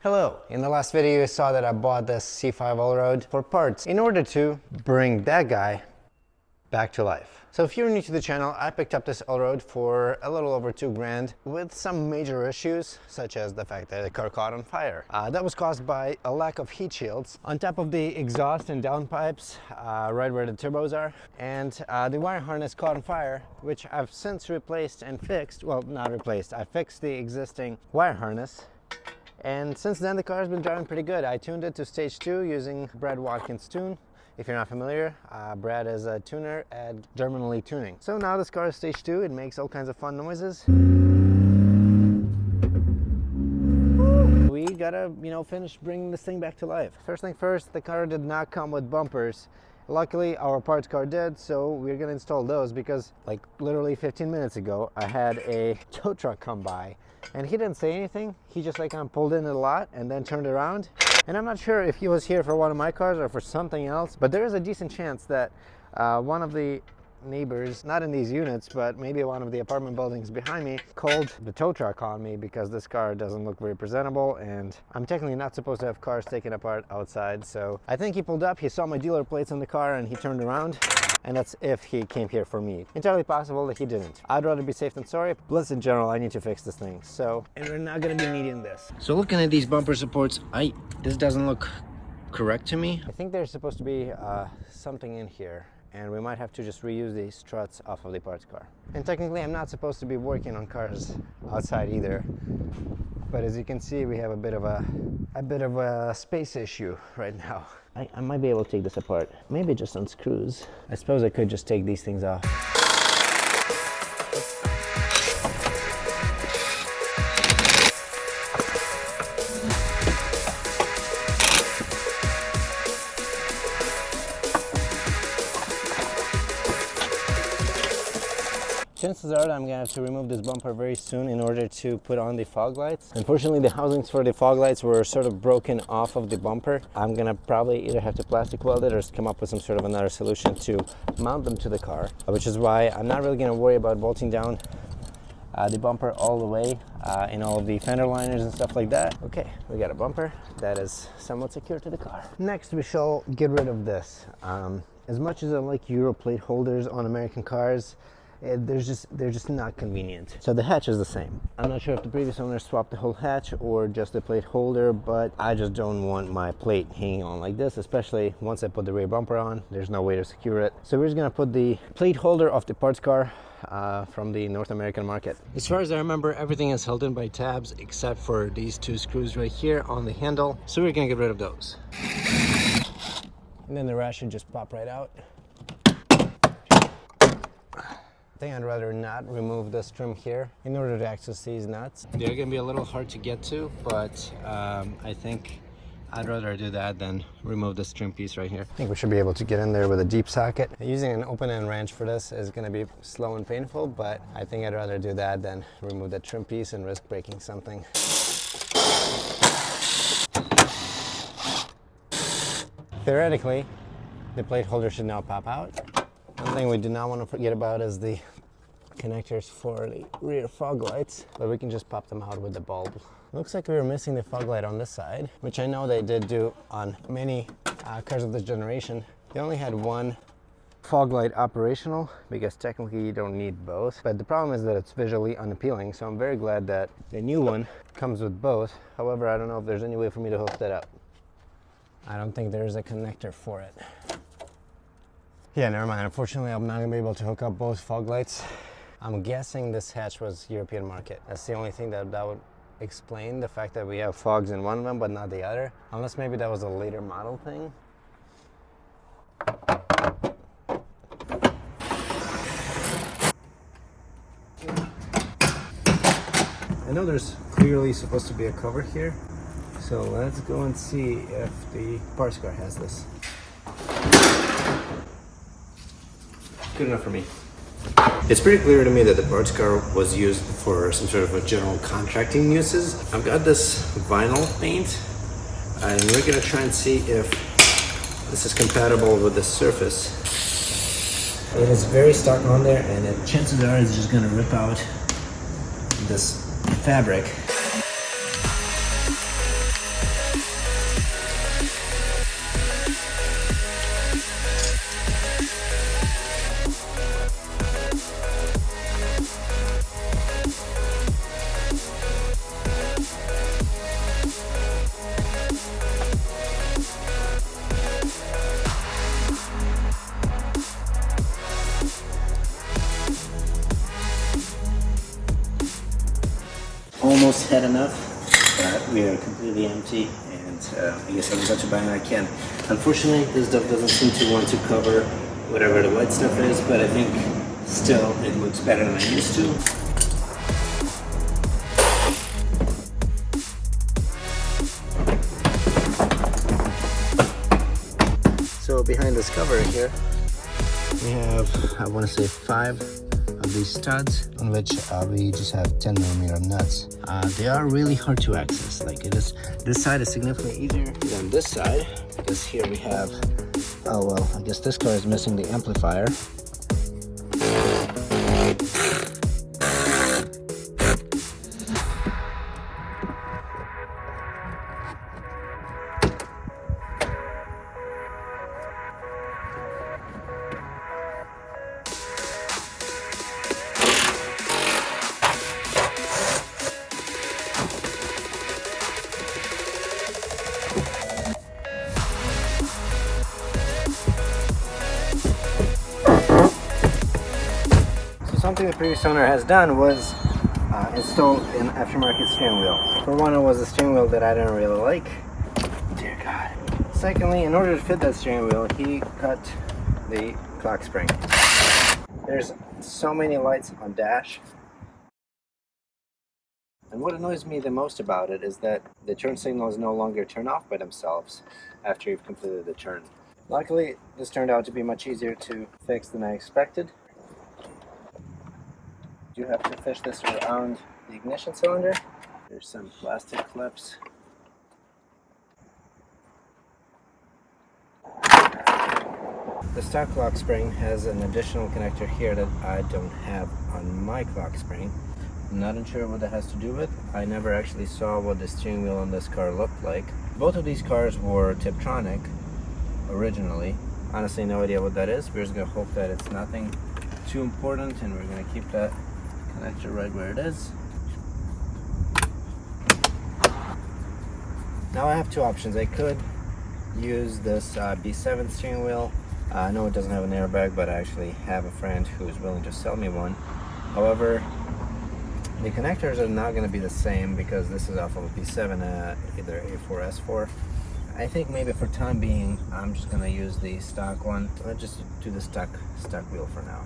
Hello! In the last video you saw that I bought this C5 ALLROAD for parts in order to bring that guy back to life. So if you're new to the channel, I picked up this ALLROAD for a little over $2,000 with some major issues, such as the fact that the car caught on fire. That was caused by a lack of heat shields on top of the exhaust and downpipes, right where the turbos are, and the wire harness caught on fire, which I've since replaced and fixed. Well, not replaced, I fixed the existing wire harness. And since then the car has been driving pretty good. I tuned it to stage 2 using Brad Watkins tune. If you're not familiar, Brad is a tuner at German Tuning. So now this car is stage 2, it makes all kinds of fun noises. We gotta, finish bringing this thing back to life. First thing first, the car did not come with bumpers. Luckily, our parts car did, so we're gonna install those because like literally 15 minutes ago, I had a tow truck come by and he didn't say anything. He just like pulled in a lot and then turned around. And I'm not sure if he was here for one of my cars or for something else, but there is a decent chance that one of the neighbors, not in these units, but maybe one of the apartment buildings behind me, called the tow truck on me because this car doesn't look very presentable and I'm technically not supposed to have cars taken apart outside. So I think he pulled up, he saw my dealer plates on the car and he turned around. And that's if he came here for me. Entirely possible that he didn't. I'd rather be safe than sorry. Plus in general, I need to fix this thing. So, and we're not gonna be needing this. So looking at these bumper supports, this doesn't look correct to me. I think there's supposed to be something in here, and we might have to just reuse these struts off of the parts car. And technically I'm not supposed to be working on cars outside either. But as you can see, we have a bit of a space issue right now. I might be able to take this apart. Maybe just unscrews. I suppose I could just take these things off. Chances are that I'm gonna have to remove this bumper very soon in order to put on the fog lights. Unfortunately, the housings for the fog lights were sort of broken off of the bumper. I'm gonna probably either have to plastic weld it or come up with some sort of another solution to mount them to the car, which is why I'm not really gonna worry about bolting down the bumper all the way in all of the fender liners and stuff like that. Okay, we got a bumper that is somewhat secure to the car. Next, we shall get rid of this. As much as I like Euro plate holders on American cars, they're just not convenient. So the hatch is the same. I'm not sure if the previous owner swapped the whole hatch or just the plate holder, but I just don't want my plate hanging on like this, especially once I put the rear bumper on. There's no way to secure it. So we're just gonna put the plate holder off the parts car from the North American market. As far as I remember, everything is held in by tabs except for these two screws right here on the handle. So we're gonna get rid of those. And then the rest should just pop right out. I think I'd rather not remove this trim here in order to access these nuts. They're gonna be a little hard to get to, but I think I'd rather do that than remove this trim piece right here. I think we should be able to get in there with a deep socket. Using an open end wrench for this is gonna be slow and painful, but I think I'd rather do that than remove the trim piece and risk breaking something. Theoretically, the plate holder should now pop out. One thing we do not want to forget about is the connectors for the rear fog lights, but we can just pop them out with the bulb. Looks like we were missing the fog light on this side, which I know they did do on many cars of this generation. They only had one fog light operational because technically you don't need both, but the problem is that it's visually unappealing, so I'm very glad that the new one comes with both. However, I don't know if there's any way for me to hook that up. I don't think there's a connector for it. Yeah, never mind. Unfortunately, I'm not gonna be able to hook up both fog lights. I'm guessing this hatch was European market. That's the only thing that would explain the fact that we have fogs in one of them but not the other. Unless maybe that was a later model thing. I know there's clearly supposed to be a cover here. So let's go and see if the parts car has this. Good enough for me. It's pretty clear to me that the parts car was used for some sort of a general contracting uses. I've got this vinyl paint and we're gonna try and see if this is compatible with the surface. It is very stuck on there and chances are it's just gonna rip out this fabric. almost had enough, but we are completely empty, and I guess I'm about to buy another can. Unfortunately, this stuff doesn't seem to want to cover whatever the white stuff is, but I think still it looks better than I used to. So behind this cover here, we have, I want to say 5 of these studs, on which we just have 10mm nuts. They are really hard to access. Like it is, this side is significantly easier than this side, because here we have, oh well, I guess this car is missing the amplifier. Something the previous owner has done was install an aftermarket steering wheel. For one, it was a steering wheel that I didn't really like. Dear God. Secondly, in order to fit that steering wheel, he cut the clock spring. There's so many lights on dash. And what annoys me the most about it is that the turn signals no longer turn off by themselves after you've completed the turn. Luckily, this turned out to be much easier to fix than I expected. You have to fish this around the ignition cylinder. There's some plastic clips. The stock clock spring has an additional connector here that I don't have on my clock spring. I'm not sure what that has to do with. I never actually saw what the steering wheel on this car looked like. Both of these cars were Tiptronic originally. Honestly, no idea what that is. We're just gonna hope that it's nothing too important, and we're gonna keep that connector right where it is. Now I have two options. I could use this B7 steering wheel. I know it doesn't have an airbag, but I actually have a friend who is willing to sell me one. However, the connectors are not going to be the same because this is off of a B7, either A4, S4. I think maybe for time being, I'm just going to use the stock one. Let's just do the stock wheel for now.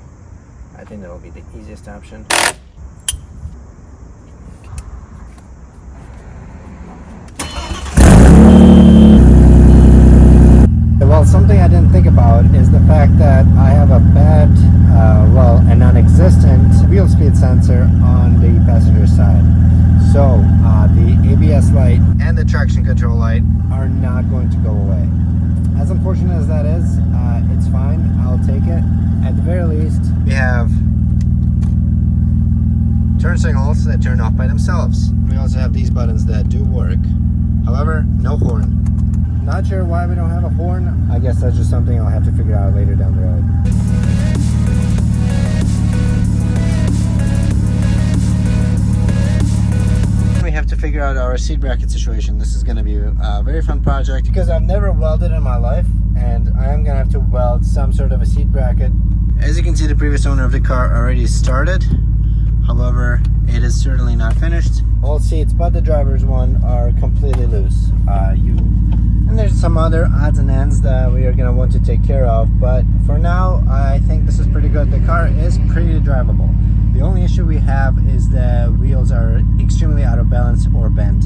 I think that will be the easiest option. Well, something I didn't think about is the fact that I have a bad, well, a non-existent wheel speed sensor on the passenger side. So the ABS light and the traction control light are not going to go away. As unfortunate as that is, it's fine. I'll take it. At the very least, we have turn signals that turn off by themselves. We also have these buttons that do work. However, no horn. Not sure why we don't have a horn. I guess that's just something I'll have to figure out later down the road. We have to figure out our seat bracket situation. This is going to be a very fun project because I've never welded in my life, and I am going to have to weld some sort of a seat bracket. As you can see, the previous owner of the car already started. However, it is certainly not finished. All seats but the driver's one are completely loose. And there's some other odds and ends that we are going to want to take care of, but for now I think this is pretty good. The car is pretty drivable. The only issue we have is the wheels are extremely out of balance or bent.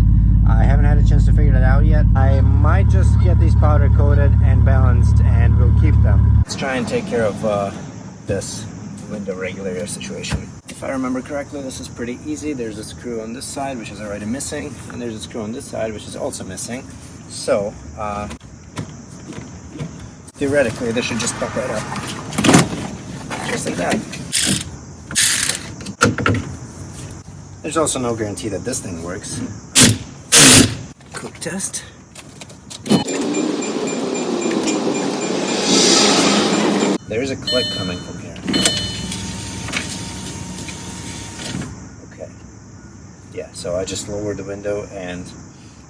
I haven't had a chance to figure that out yet. I might just get these powder coated and balanced and we'll keep them. Let's try and take care of this window regulator situation. If I remember correctly, this is pretty easy. There's a screw on this side which is already missing, and there's a screw on this side which is also missing. So theoretically this should just pop right up, just like that. There's also no guarantee that this thing works. Quick test. There's a click coming from here. Okay. Yeah, so I just lowered the window and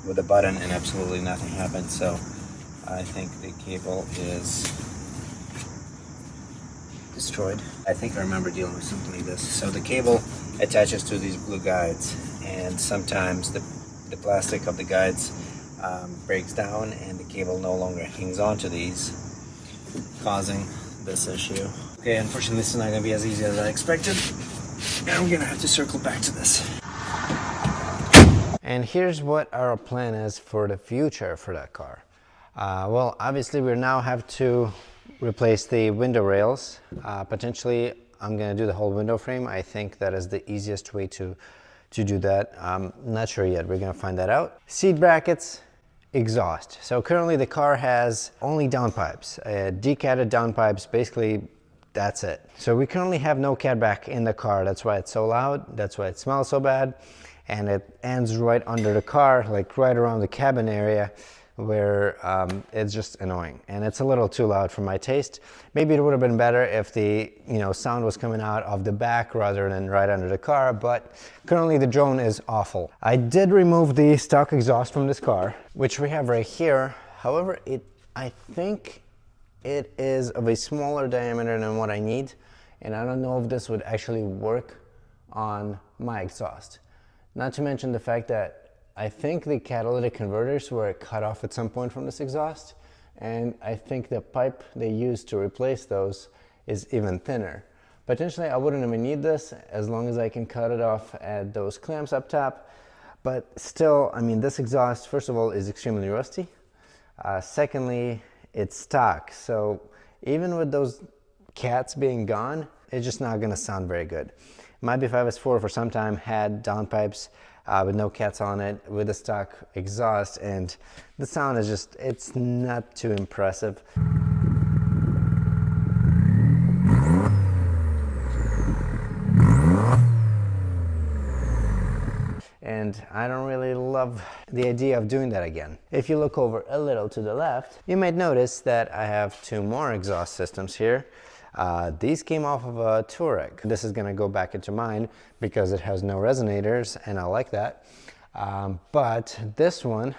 with a button and absolutely nothing happened, so I think the cable is destroyed. I think I remember dealing with something like this. So the cable attaches to these blue guides, and sometimes the plastic of the guides breaks down and the cable no longer hangs on to these, causing this issue. Okay, unfortunately this is not going to be as easy as I expected, and I'm going to have to circle back to this. And here's what our plan is for the future for that car. Well, obviously we now have to replace the window rails. Potentially I'm going to do the whole window frame. I think that is the easiest way to do that. I'm not sure yet. We're going to find that out. Seat brackets, exhaust. So currently the car has only downpipes, decatted downpipes. Basically that's it. So we currently have no catback in the car. That's why it's so loud. That's why it smells so bad. And it ends right under the car, like right around the cabin area, where it's just annoying, and it's a little too loud for my taste. Maybe it would have been better if the sound was coming out of the back rather than right under the car, but currently the drone is awful. I did remove the stock exhaust from this car, which we have right here. However, I think it is of a smaller diameter than what I need, and I don't know if this would actually work on my exhaust. Not to mention the fact that I think the catalytic converters were cut off at some point from this exhaust, and I think the pipe they used to replace those is even thinner. Potentially I wouldn't even need this as long as I can cut it off at those clamps up top, but still, I mean, this exhaust, first of all, is extremely rusty. Secondly, it's stock, so even with those cats being gone, it's just not going to sound very good. My B5S4 for some time had downpipes with no cats on it, with a stock exhaust, and the sound is just, it's not too impressive. And I don't really love the idea of doing that again. If you look over a little to the left, you might notice that I have two more exhaust systems here. These came off of a Touareg. This is gonna go back into mine because it has no resonators, and I like that. But this one,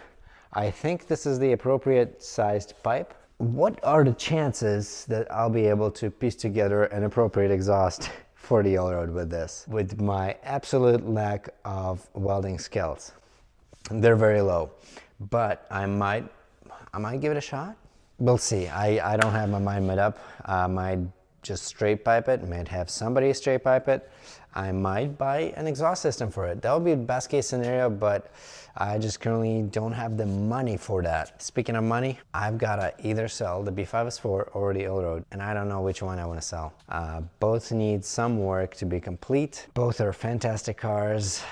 I think this is the appropriate sized pipe. What are the chances that I'll be able to piece together an appropriate exhaust for the ALLROAD with this, with my absolute lack of welding skills? They're very low, but I might give it a shot. We'll see. I don't have my mind made up. I might just straight pipe it, might have somebody straight pipe it. I might buy an exhaust system for it. That would be the best case scenario, but I just currently don't have the money for that. Speaking of money, I've got to either sell the B5S4 or the ALLROAD, and I don't know which one I want to sell. Both need some work to be complete. Both are fantastic cars,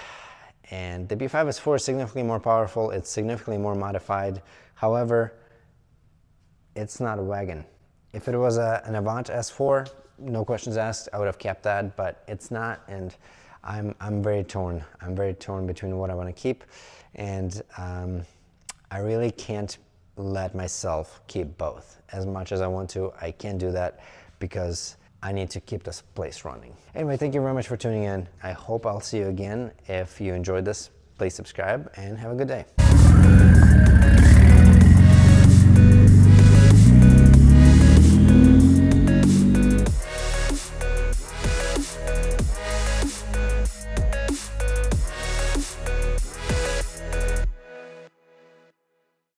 and the B5S4 is significantly more powerful. It's significantly more modified. However, it's not a wagon. If it was an Avant S4, no questions asked, I would have kept that, but it's not, and I'm very torn. I'm very torn between what I want to keep, and I really can't let myself keep both. As much as I want to, I can't do that because I need to keep this place running. Anyway, thank you very much for tuning in. I hope I'll see you again. If you enjoyed this, please subscribe and have a good day.